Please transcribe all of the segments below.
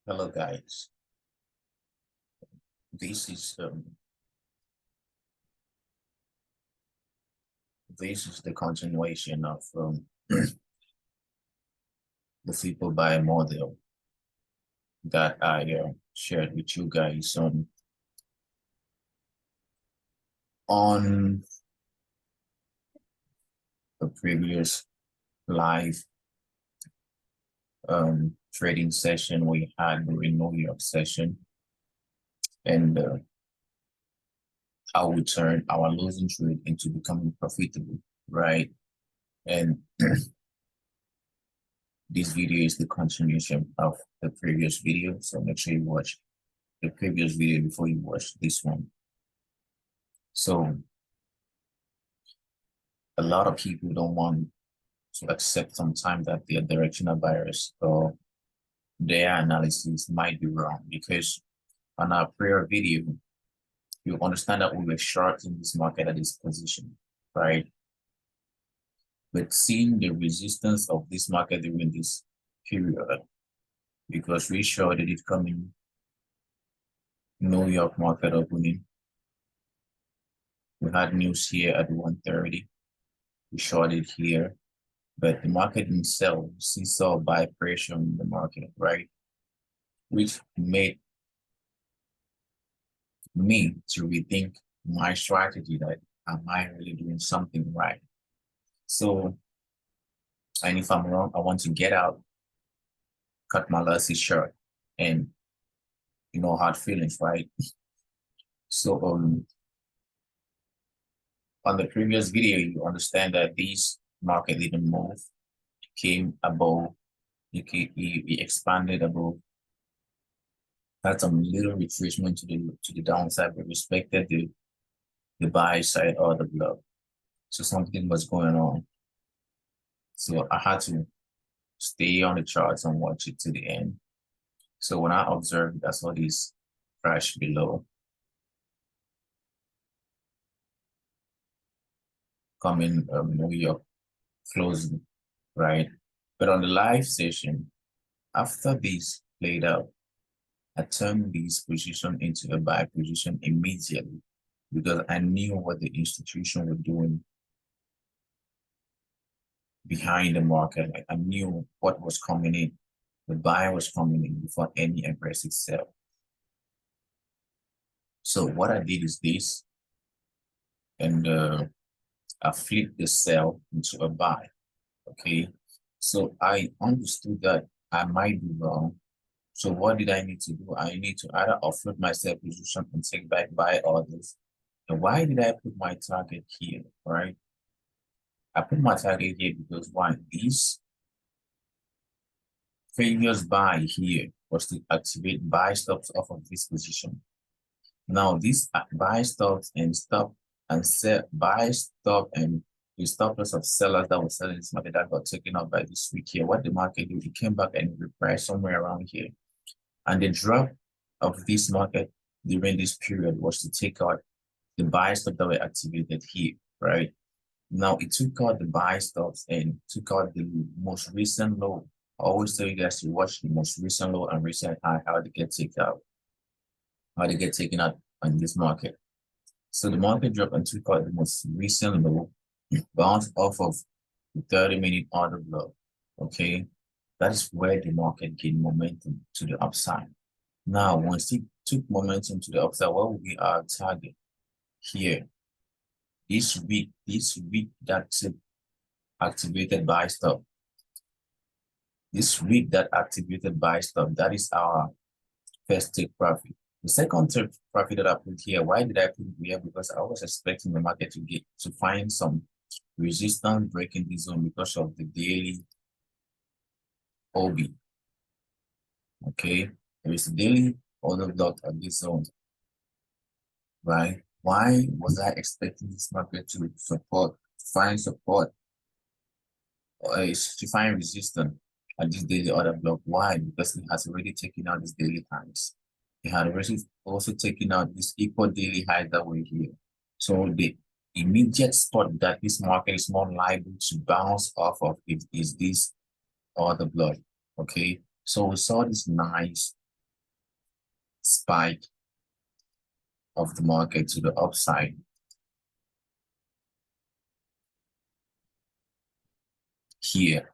Hello guys, this is the continuation of the Fipa buy model that I shared with you guys on the previous live trading session we had during New York session, and how we turn our losing trade into becoming profitable, right? And this video is the continuation of the previous video, so make sure you watch the previous video before you watch this one. So a lot of people don't want to accept sometimes that they are directional buyers or their analysis might be wrong, because on our prior video, you understand that we were short in this market at this position, right? But seeing the resistance of this market during this period, because we shorted it coming New York market opening. We had news here at 1:30. We shorted here, but the market itself saw buy pressure in the market, right? Which made me to rethink my strategy, that am I really doing something right? So, and if I'm wrong, I want to get out, cut my losses short, and hard feelings, right? So on the previous video, you understand that this market didn't move, came above, it expanded above, had some little retracement to the downside, but respected the buy side or the block. So something was going on. So I had to stay on the charts and watch it to the end. So when I observed, I saw this crash below coming New York closing, right? But on the live session, after this played out, I turned this position into a buy position immediately, because I knew what the institution were doing behind the market. Like, I knew what was coming in. The buy was coming in before any aggressive sell. So what I did is this, and I flipped the sell into a buy. Okay, so I understood that I might be wrong. So what did I need to do? I need to either offload my sell position and take back buy orders. And why did I put my target here, right? I put my target here because one, this previous buy here was to activate buy stops off of this position. Now this buy stops and stop and sell, buy stop and the stop loss of sellers that were selling this market that got taken out by this week here. What the market did, it came back and repriced somewhere around here. And the drop of this market during this period was to take out the buy stops that were activated here, right? Now it took out the buy stops and took out the most recent low. I always tell you guys to watch the most recent low and recent high, how they get taken out, on this market. So the market dropped and took out the most recent low, bounced off of the 30-minute order block. Okay, that is where the market gained momentum to the upside. Now, once it took momentum to the upside, what will be our target here? This week that activated buy stop. This week that activated buy stop, that is our first take profit. The second take profit that I put here, why did I put it here? Because I was expecting the market to find some resistance breaking the zone because of the daily OB. Okay, there is a daily order block at this zone, right? Why was I expecting this market to find support, or to find resistance at this daily order block? Why? Because it has already taken out this daily highs. It had already also taken out this equal daily high that were here. So the immediate spot that this market is more liable to bounce off of is this order block. Okay, so we saw this nice spike of the market to the upside here.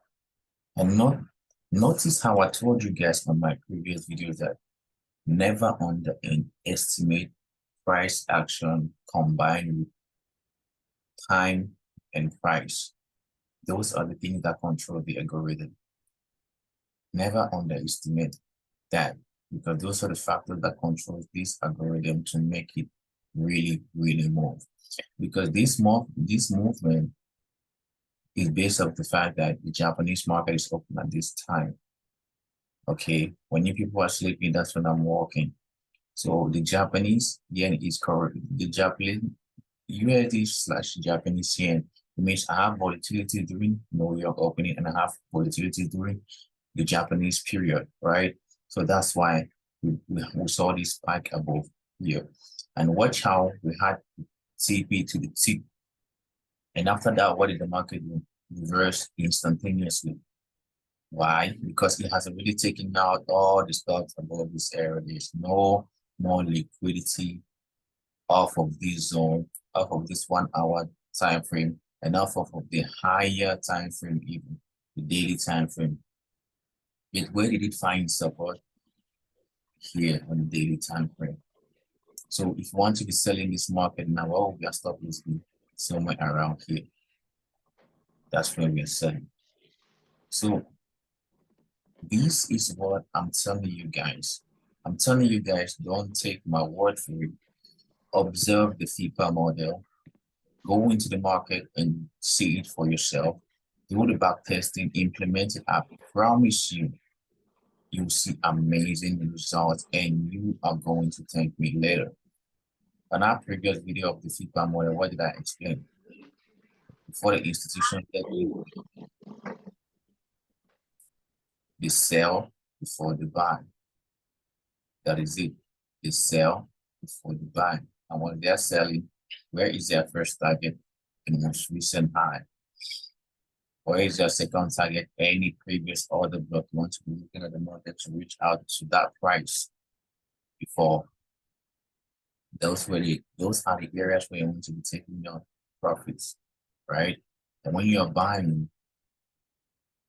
And notice how I told you guys on my previous videos that never underestimate price action combined with time and price. Those are the things that control the algorithm. Never underestimate that, because those are the factors that control this algorithm to make it really, really move. Because this movement is based off the fact that the Japanese market is open at this time. Okay, when you people are sleeping, that's when I'm walking. So the Japanese yen is correct. The Japanese USD/Japanese yen, it means I have volatility during New York opening and I have volatility during the Japanese period, right? So that's why we saw this spike above here. And watch how we had TP to the T. And after that, what did the market do? Reverse instantaneously. Why? Because it has already taken out all the stocks above this area. There's no more liquidity off of this zone, off of this 1 hour time frame, and off of the higher time frame, even the daily time frame. Where did it find support? Here on the daily time frame. So if you want to be selling this market now, well, your stop loss be somewhere around here. That's where we are selling. So this is what I'm telling you guys. I'm telling you guys, don't take my word for it. Observe the Fipa model. Go into the market and see it for yourself. Do the back testing, implement it. I promise you, you'll see amazing results and you are going to thank me later. On our previous video of the Fipa model, what did I explain? Before the institution they sell before the buy. That is it. They sell before the buy. And when they're selling, where is their first target? The most recent high. Where is your second target? Any previous order block you want to be looking at the market to reach out to that price before. Those are the areas where you want to be taking your profits, right? And when you're buying,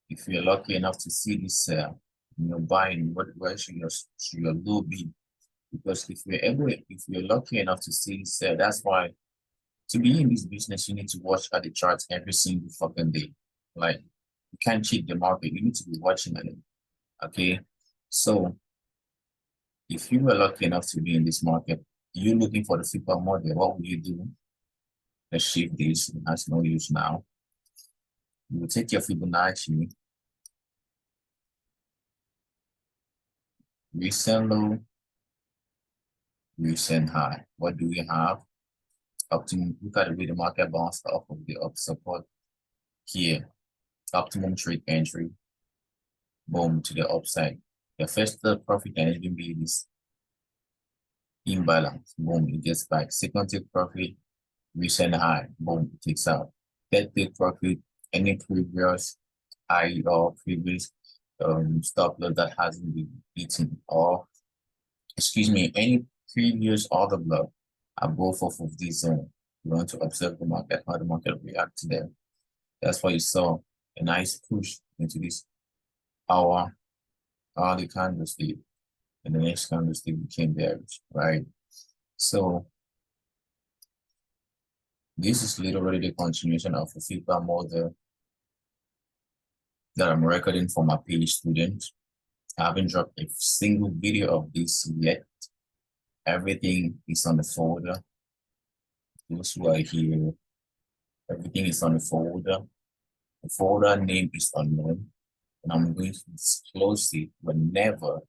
if you're lucky enough to see this sell, you're buying, where should your low be? Because if you're lucky enough to see this sell, that's why to be in this business, you need to watch at the charts every single fucking day. Like, you can't cheat the market. You need to be watching at it. Okay? So, if you were lucky enough to be in this market, you're looking for the Fipa model, what would you do? Let's shift this. It has no use now. You will take your Fibonacci, recent low, recent high. What do we have? Optimum, look at the way the market bounced off of the up support here. Optimum trade entry. Boom, to the upside. The first profit can even be this imbalance. Boom, it gets back. Second take profit, recent high. Boom, it takes out. Third take profit, any previous high or previous stop loss that hasn't been beaten, or excuse me, any previous order block above of this zone. You want to observe the market, how the market react to them. That's why you saw a nice push into this hour, the candlestick, and the next candlestick became bearish, right? So this is literally the continuation of a Fipa model that I'm recording for my PhD students. I haven't dropped a single video of this yet. Everything is on the folder. Those who are here, everything is on the folder. The folder name is unknown, and I'm going to disclose it whenever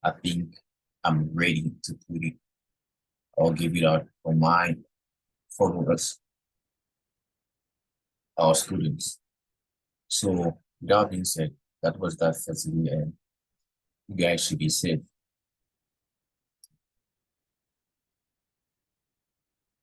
I think I'm ready to put it or give it out for my followers, our students. So, with that being said, that was that for today, and you guys should be safe.